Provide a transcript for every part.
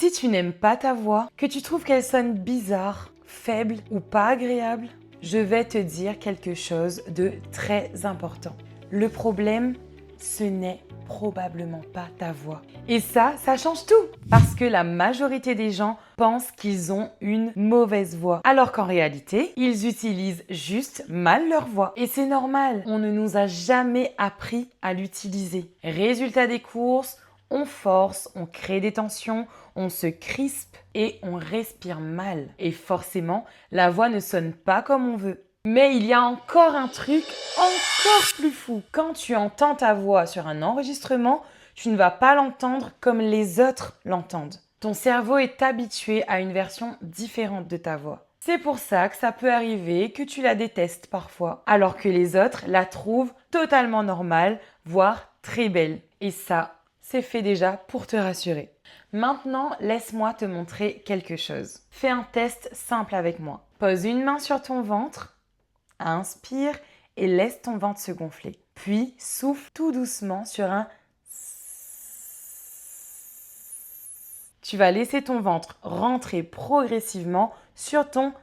si tu n'aimes pas ta voix, que tu trouves qu'elle sonne bizarre, faible ou pas agréable, je vais te dire quelque chose de très important. Le problème, ce n'est probablement pas ta voix. Et ça change tout. Parce que la majorité des gens pensent qu'ils ont une mauvaise voix. Alors qu'en réalité, ils utilisent juste mal leur voix. Et c'est normal. On ne nous a jamais appris à l'utiliser. Résultat des courses, on force, on crée des tensions, on se crispe et on respire mal. Et forcément, la voix ne sonne pas comme on veut. Mais il y a encore un truc encore plus fou. Quand tu entends ta voix sur un enregistrement, tu ne vas pas l'entendre comme les autres l'entendent. Ton cerveau est habitué à une version différente de ta voix. C'est pour ça que ça peut arriver que tu la détestes parfois, alors que les autres la trouvent totalement normale, voire très belle. Et ça, c'est fait déjà pour te rassurer. Maintenant, laisse-moi te montrer quelque chose. Fais un test simple avec moi. Pose une main sur ton ventre. Inspire et laisse ton ventre se gonfler. Puis souffle tout doucement sur un « Tu vas laisser ton ventre rentrer progressivement sur ton «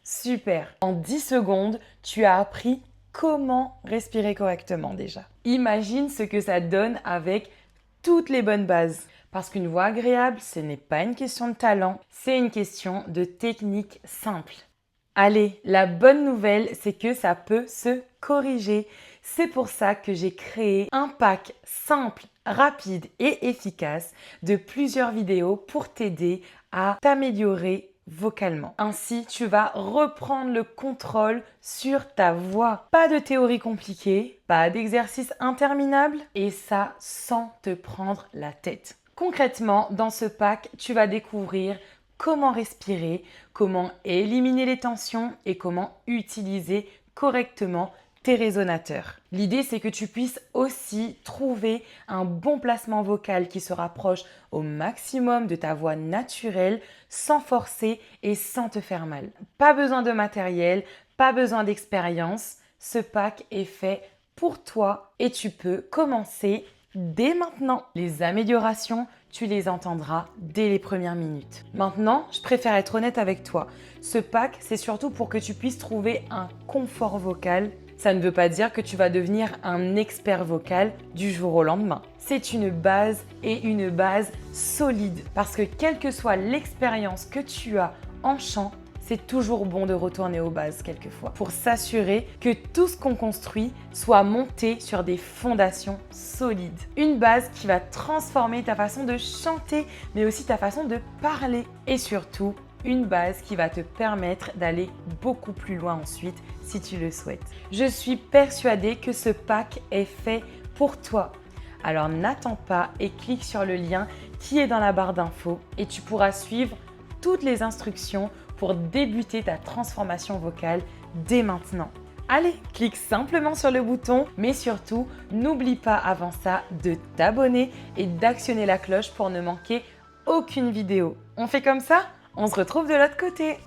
Super. En 10 secondes, tu as appris comment respirer correctement déjà. Imagine ce que ça donne avec toutes les bonnes bases. Parce qu'une voix agréable, ce n'est pas une question de talent, c'est une question de technique simple. Allez, la bonne nouvelle, c'est que ça peut se corriger. C'est pour ça que j'ai créé un pack simple, rapide et efficace de plusieurs vidéos pour t'aider à t'améliorer vocalement. Ainsi, tu vas reprendre le contrôle sur ta voix. Pas de théorie compliquée, pas d'exercice interminable et ça sans te prendre la tête. Concrètement, dans ce pack, tu vas découvrir comment respirer, comment éliminer les tensions et comment utiliser correctement tes résonateurs. L'idée, c'est que tu puisses aussi trouver un bon placement vocal qui se rapproche au maximum de ta voix naturelle, sans forcer et sans te faire mal. Pas besoin de matériel, pas besoin d'expérience. Ce pack est fait pour toi et tu peux commencer dès maintenant. Les améliorations, tu les entendras dès les premières minutes. Maintenant, je préfère être honnête avec toi. Ce pack, c'est surtout pour que tu puisses trouver un confort vocal. Ça ne veut pas dire que tu vas devenir un expert vocal du jour au lendemain. C'est une base et une base solide parce que quelle que soit l'expérience que tu as en chant, c'est toujours bon de retourner aux bases quelquefois pour s'assurer que tout ce qu'on construit soit monté sur des fondations solides. Une base qui va transformer ta façon de chanter, mais aussi ta façon de parler. Et surtout, une base qui va te permettre d'aller beaucoup plus loin ensuite si tu le souhaites. Je suis persuadée que ce pack est fait pour toi. Alors n'attends pas et clique sur le lien qui est dans la barre d'infos et tu pourras suivre toutes les instructions pour débuter ta transformation vocale dès maintenant. Allez, clique simplement sur le bouton, mais surtout, n'oublie pas avant ça de t'abonner et d'actionner la cloche pour ne manquer aucune vidéo. On fait comme ça? On se retrouve de l'autre côté.